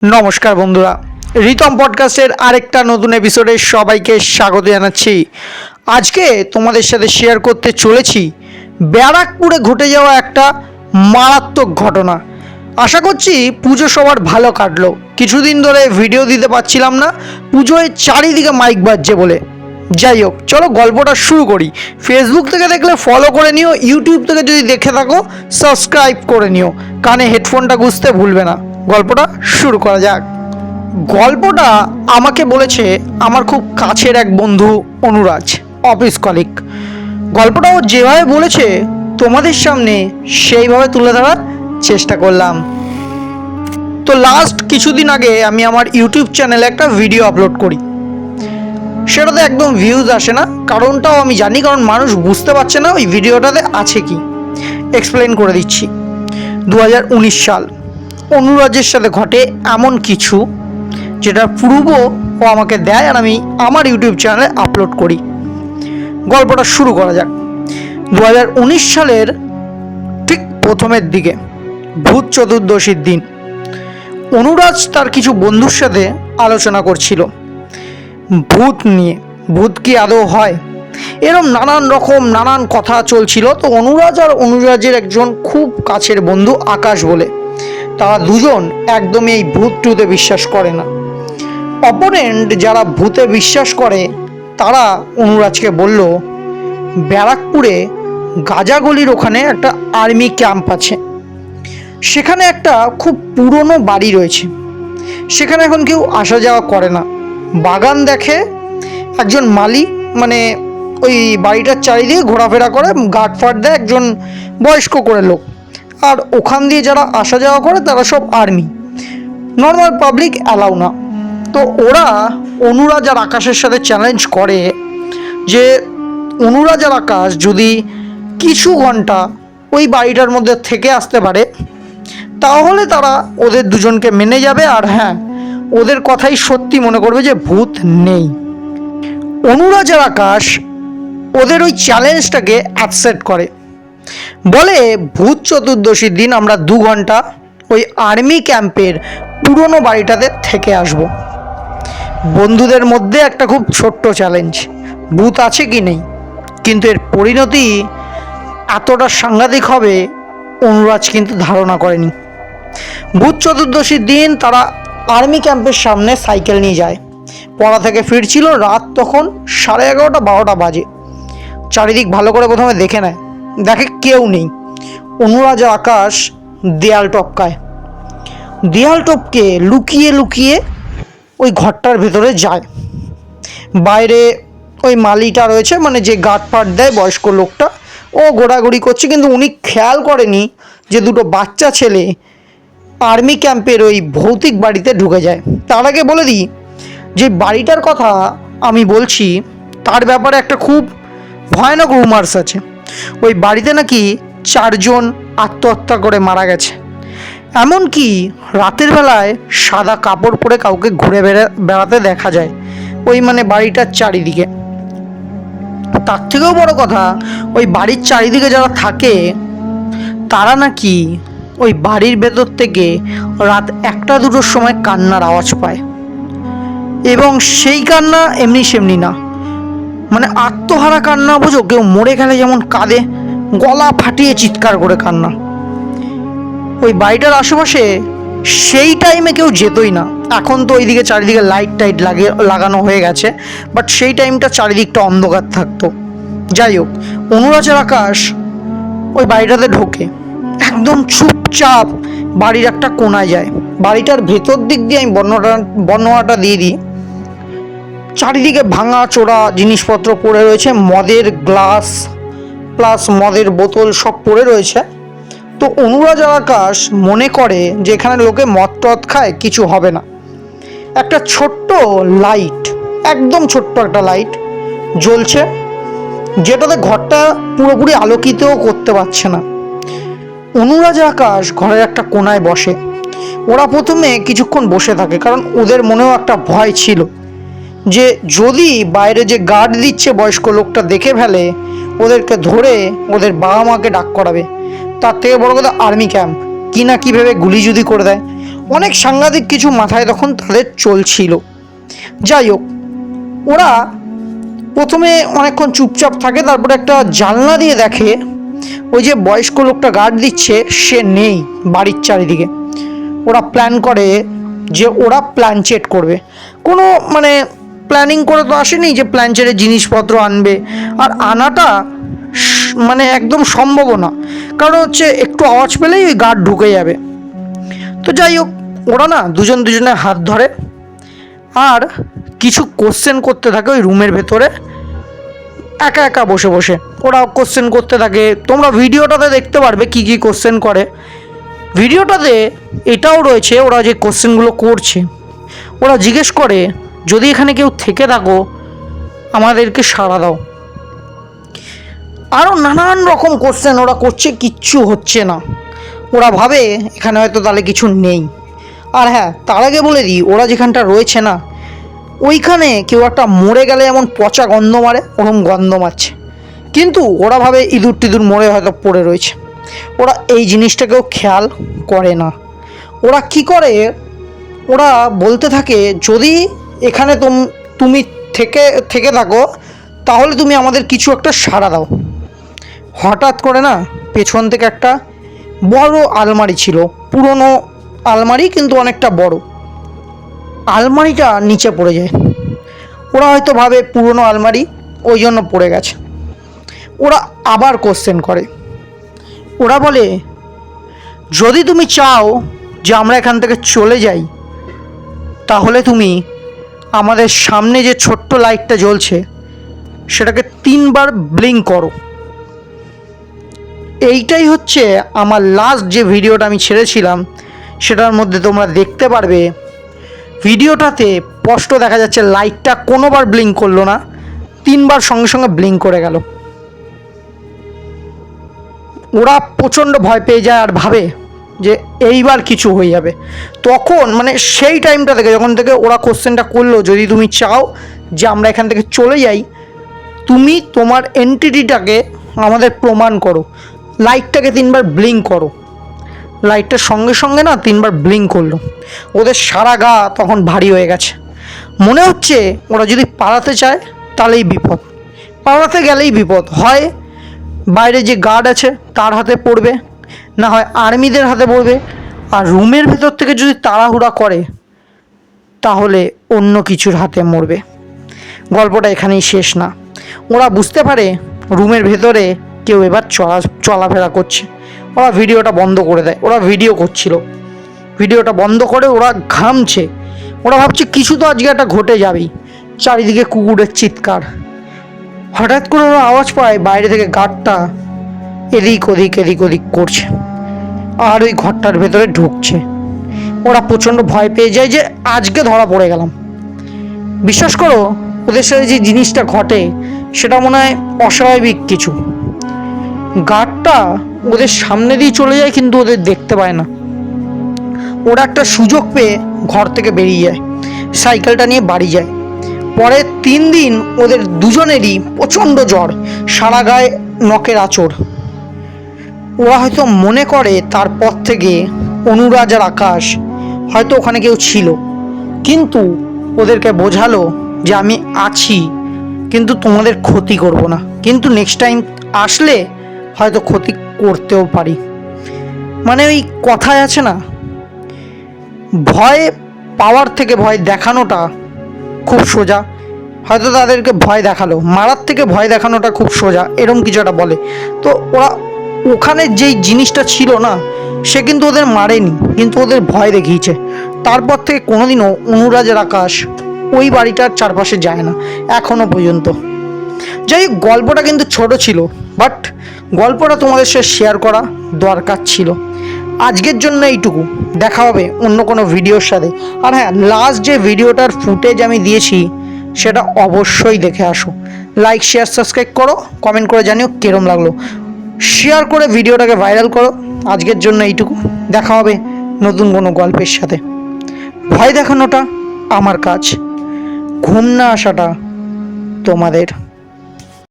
নমস্কার বন্ধুরা, রিতম পডকাস্টের আরেকটা নতুন এপিসোডে সবাইকে স্বাগত জানাচ্ছি। আজকে তোমাদের সাথে শেয়ার করতে চলেছি ব্যারাকপুরে ঘটে যাওয়া একটা মারাত্মক ঘটনা। আশা করছি পুজো সবার ভালো কাটলো। কিছুদিন ধরে ভিডিও দিতে পারছিলাম না, পুজোয় চারিদিকে মাইক বাজছে বলে। যাই হোক, চলো গল্পটা শুরু করি। ফেসবুক থেকে দেখলে ফলো করে নিও, ইউটিউব থেকে যদি দেখে থাকো সাবস্ক্রাইব করে নিও, কানে হেডফোনটা গুঁজতে ভুলবে না। গল্পটা শুরু করা যাক। গল্পটা আমাকে বলেছে আমার খুব কাছের এক বন্ধু অনুরাজ, অফিস কলিগ। গল্পটা ও যেভাবে বলেছে তোমাদের সামনে সেইভাবে তুলে ধরার চেষ্টা করলাম। তো লাস্ট কিছুদিন আগে আমি আমার ইউটিউব চ্যানেলে একটা ভিডিও আপলোড করি। সেটাতে একদম ভিউজ আসে না, কারণটাও আমি জানি, কারণ মানুষ বুঝতে পারছে না ওই ভিডিওটাতে আছে কি। এক্সপ্লেন করে দিচ্ছি। 2019 সাল, অনুরাজের সাথে ঘটে এমন কিছু যেটা প্রুফ ও আমাকে দেয়, আর আমি আমার ইউটিউব চ্যানেলে আপলোড করি। গল্পটা শুরু করা যাক। 2019 সালের ঠিক প্রথমের দিকে, ভূত চতুর্দশীর দিন, অনুরাজ তার কিছু বন্ধুর সাথে আলোচনা করছিল ভূত নিয়ে। ভূত কি আদৌ হয়, এরম নানান কথা চলছিল। তো অনুরাজ আর অনুরাজের একজন খুব কাছের বন্ধু আকাশ বলে, তারা দুজন একদমই এই ভূত টুতে বিশ্বাস করে না। অপোনেন্ট যারা ভূতে বিশ্বাস করে তারা অনুরাজকে বলল ব্যারাকপুরে গাজাগলির ওখানে একটা আর্মি ক্যাম্প আছে, সেখানে একটা খুব পুরনো বাড়ি রয়েছে, সেখানে এখন কেউ আসা যাওয়া করে না। বাগান দেখে একজন মালি, মানে ওই বাড়িটার চারিদিকে ঘোরাফেরা করে, গার্ড ফার্ড দেয় একজন বয়স্ক করে লোক। আর ওখান দিয়ে যারা আসা যাওয়া করে তারা সব আর্মি, নর্মাল পাবলিক অ্যালাউ না। তো ওরা অনুরাজ আর আকাশের সাথে চ্যালেঞ্জ করে যে অনুরাজ আর আকাশ যদি কিছু ঘন্টা ওই বাড়িটার মধ্যে থেকে আসতে পারে তাহলে তারা ওদের দুজনকে মেনে যাবে, আর হ্যাঁ, ওদের কথাই সত্যি মনে করবে যে ভূত নেই। অনুরাজ আর আকাশ ওদের ওই চ্যালেঞ্জটাকে অ্যাকসেপ্ট করে, বলে ভূত চতুর্দশীর দিন আমরা 2 ঘন্টা ওই আর্মি ক্যাম্পের পুরনো বাড়িটাতে থেকে আসব। বন্ধুদের মধ্যে একটা খুব ছোট্ট চ্যালেঞ্জ, ভূত আছে কি নেই, কিন্তু এর পরিণতি এতটা সাংঘাতিক হবে অনুরাজ কিন্তু ধারণা করেনি। ভূত চতুর্দশীর দিন তারা আর্মি ক্যাম্পের সামনে সাইকেল নিয়ে যায়। পড়া থেকে ফিরছিল, রাত তখন 11:30 12টা বাজে। চারিদিক ভালো করে প্রথমে দেখে নেয়, দেখে কেউ নেই। অনুরাজ আর আকাশ দেয়াল টপকায়, দেয়াল টপকে লুকিয়ে লুকিয়ে ওই ঘরটার ভেতরে যায়। বাইরে ওই মালিটা রয়েছে, মানে যে গার্ড ফার্ড দেয় বয়স্ক লোকটা, ও ঘোরাঘুরি করছে, কিন্তু উনি খেয়াল করেনি যে দুটো বাচ্চা ছেলে আর্মি ক্যাম্পের ওই ভৌতিক বাড়িতে ঢুকে যায়। তার আগে বলে দিই যে বাড়িটার কথা আমি বলছি তার ব্যাপারে একটা খুব ভয়ানক রুমার্স আছে। ওই বাড়িতে নাকি 4 জন আত্মহত্যা করে মারা গেছে। এমনকি রাতের বেলায় সাদা কাপড় পরে কাউকে ঘুরে বেড়াতে দেখা যায় ওই মানে বাড়িটার চারিদিকে। তার থেকেও বড় কথা, ওই বাড়ির চারিদিকে যারা থাকে তারা নাকি ওই বাড়ির ভেতর থেকে রাত 1টা 2টোর সময় কান্নার আওয়াজ পায়, এবং সেই কান্না এমনি সেমনি না, মানে আত্মহারা কান্না। বোঝো, কেউ মরে গেলে যেমন কাঁদে, গলা ফাটিয়ে চিৎকার করে কান্না। ওই বাড়িটার আশেপাশে সেই টাইমে কেউ যেতই না। এখন তো ওইদিকে চারিদিকে লাইট টাইট লাগানো হয়ে গেছে, বাট সেই টাইমটা চারিদিকটা অন্ধকার থাকতো। যাই হোক, অনুরাজ আর আকাশ ওই বাড়িটাতে ঢোকে, একদম চুপচাপ বাড়ির একটা কোনায় যায়। বাড়িটার ভেতর দিক দিয়ে আমি বর্ণনাটা দিয়ে দিই। চারিদিকে ভাঙা চোরা জিনিসপত্র পড়ে রয়েছে, মদের গ্লাস প্লাস মদের বোতল সব পড়ে রয়েছে। তো অনুরাজ আর আকাশ মনে করে যে এখানে লোকে মদ টদ খায়, কিছু হবে না। একটা ছোট্ট লাইট, একদম ছোট্ট একটা লাইট জ্বলছে, যেটাতে ঘরটা পুরোপুরি আলোকিতও করতে পারছে না। অনুরাজ আর আকাশ ঘরের একটা কোনায় বসে। ওরা প্রথমে কিছুক্ষণ বসে থাকে, কারণ ওদের মনেও একটা ভয় ছিল যে যদি বাইরে যে গার্ড দিচ্ছে বয়স্ক লোকটা দেখে ফেলে, ওদেরকে ধরে ওদের বাবা মাকে ডাক করাবে। তার থেকে বড় কথা আর্মি ক্যাম্প, কি না কী ভেবে গুলি যদি করে দেয়। অনেক সাংঘাতিক কিছু মাথায় তখন তাদের চলছিল। যাই হোক, ওরা প্রথমে অনেকক্ষণ চুপচাপ থাকে, তারপরে একটা জানলা দিয়ে দেখে ওই যে বয়স্ক লোকটা গার্ড দিচ্ছে সে নেই বাড়ির চারিদিকে। ওরা প্ল্যান করে যে ওরা প্ল্যানচেট করবে। কোনো প্ল্যানিং করে তো আসেনি যে প্ল্যানচেটের জিনিসপত্র আনবে, আর আনাটা একদম সম্ভব না, কারণ হচ্ছে একটু আওয়াজ পেলেই ওই গার্ড ঢুকে যাবে। তো যাই হোক, ওরা না দুজনের হাত ধরে আর কিছু কোশ্চেন করতে থাকে ওই রুমের ভেতরে একা একা বসে বসে। ওরা কোশ্চেন করতে থাকে, তোমরা ভিডিওটাতে দেখতে পারবে কি কি কোশ্চেন করে। ভিডিওটাতে এটাও রয়েছে ওরা যে কোশ্চেনগুলো করছে। ওরা জিজ্ঞেস করে, যদি এখানে কেউ থেকে থাকো আমাদেরকে সাড়া দাও। আরও নানান রকম কোশ্চেন ওরা করছে, কিচ্ছু হচ্ছে না। ওরা ভাবে এখানে হয়তো তাহলে কিছু নেই। আর হ্যাঁ, তার আগে বলে দিই, ওরা যেখানটা রয়েছে না, ওইখানে কেউ একটা মরে গেলে যেমন পচা গন্ধ মারে, ওরকম গন্ধ মারছে। কিন্তু ওরা ভাবে ইঁদুর টিঁদুর মরে হয়তো পড়ে রয়েছে। ওরা এই জিনিসটাকেও খেয়াল করে না। ওরা কি করে, ওরা বলতে থাকে, যদি এখানে তুমি থেকে থাকো তাহলে তুমি আমাদের কিছু একটা সাড়া দাও। হঠাৎ করে না পেছন থেকে একটা বড় আলমারি ছিল, পুরনো আলমারি কিন্তু অনেকটা বড়। আলমারিটা নিচে পড়ে যায়। ওরা হয়তো ভাবে পুরনো আলমারি, ওই জন্য পড়ে গেছে। ওরা আবার কোশ্চেন করে। ওরা বলে, যদি তুমি চাও যে আমরা এখান থেকে চলে যাই তাহলে তুমি আমাদের সামনে যে ছোট্ট লাইটটা জ্বলছে সেটাকে 3 বার ব্লিঙ্ক করো। এইটাই হচ্ছে আমার লাস্ট যে ভিডিওটা আমি ছেড়েছিলাম, সেটার মধ্যে তোমরা দেখতে পারবে ভিডিওটাতে স্পষ্ট দেখা যাচ্ছে লাইটটা কোনোবার ব্লিঙ্ক করলো না, 3 বার সঙ্গে সঙ্গে ব্লিঙ্ক করে গেল। ওরা প্রচণ্ড ভয় পেয়ে যায় আর ভাবে যে এইবার কিছু হয়ে যাবে। তখন সেই টাইমটা থেকে, যখন থেকে ওরা কোশ্চেনটা করলো, যদি তুমি চাও যে আমরা এখান থেকে চলে যাই, তুমি তোমার এন্টিটিটাকে আমাদের প্রমাণ করো, লাইটটাকে 3 বার ব্লিঙ্ক করো। লাইটটার সঙ্গে সঙ্গে না 3 বার ব্লিঙ্ক করলো। ওদের সারা গা তখন ভারী হয়ে গেছে। মনে হচ্ছে ওরা যদি পালাতে চায় তাহলেই বিপদ, পালাতে গেলেই বিপদ। হয় বাইরে যে গার্ড আছে তার হাতে পড়বে, না হয় আর্মিদের হাতে পড়বে, আর রুমের ভেতর থেকে যদি তাড়াহুড়া করে তাহলে অন্য কিছুর হাতে মরবে। গল্পটা এখানেই শেষ না। ওরা বুঝতে পারে রুমের ভেতরে কেউ এবার চলাফেরা করছে। ওরা ভিডিওটা বন্ধ করে দেয়। ওরা ভিডিও করছিল, ভিডিওটা বন্ধ করে ওরা ঘামছে। ওরা ভাবছে কিছু তো আজকে একটা ঘটে যাবেই। চারিদিকে কুকুরের চিৎকার। হঠাৎ করে ওরা আওয়াজ পায় বাইরে থেকে গার্ডটা এদিক ওদিক করছে আর ওই ঘরটার ভেতরে ঢুকছে। ওরা প্রচণ্ড ভয় পেয়ে যায় যে আজকে ধরা পড়ে গেলাম। বিশ্বাস করো, ওদের সাথে যে জিনিসটা ঘটে সেটা মনে হয় অস্বাভাবিক কিছু। গার্ডটা ওদের সামনে দিয়ে চলে যায় কিন্তু ওদের দেখতে পায় না। ওরা একটা সুযোগ পেয়ে ঘর থেকে বেরিয়ে যায়, সাইকেলটা নিয়ে বাড়ি যায়। পরে 3 দিন ওদের দুজনেরই প্রচণ্ড জ্বর, সারা গায়ে নখের আঁচড়। ওরা হয়তো মনে করে তারপর থেকে অনুরাজ আর আকাশ হয়তো ওখানে কেউ ছিল, কিন্তু ওদেরকে বোঝালো যে আমি আছি, কিন্তু তোমাদের ক্ষতি করব না, কিন্তু নেক্সট টাইম আসলে হয়তো ক্ষতি করতেও পারি। ওই কথায় আছে না, ভয় পাওয়ার থেকে ভয় দেখানোটা খুব সোজা। হয়তো তাদেরকে ভয় দেখালো, মারার থেকে ভয় দেখানোটা খুব সোজা, এরম কিছু একটা বলে। তো ওরা ওখানে যেই জিনিসটা ছিল না, সে কিন্তু ওদের মারেনি, কিন্তু ওদের ভয় দেখিয়েছে। তারপর থেকে কোনোদিনও অনুরাজের আকাশ ওই বাড়িটার চারপাশে যায় না এখনো পর্যন্ত। যাই হোক, গল্পটা কিন্তু ছোট ছিল, বাট গল্পটা তোমাদের সাথে শেয়ার করা দরকার ছিল। আজকের জন্য এইটুকু, দেখা হবে অন্য কোনো ভিডিওর সাথে। আর হ্যাঁ, লাস্ট যে ভিডিওটার ফুটেজ আমি দিয়েছি সেটা অবশ্যই দেখে আসো। লাইক, শেয়ার, সাবস্ক্রাইব করো, কমেন্ট করে জানিও কিরম লাগলো। শেয়ার করে ভিডিওটাকে ভাইরাল করো। আজকের জন্য এইটুকু, দেখা হবে নতুন কোনো গল্পের সাথে। ভয় দেখানোটা আমার কাজ, ঘুম না আসাটা তোমাদের।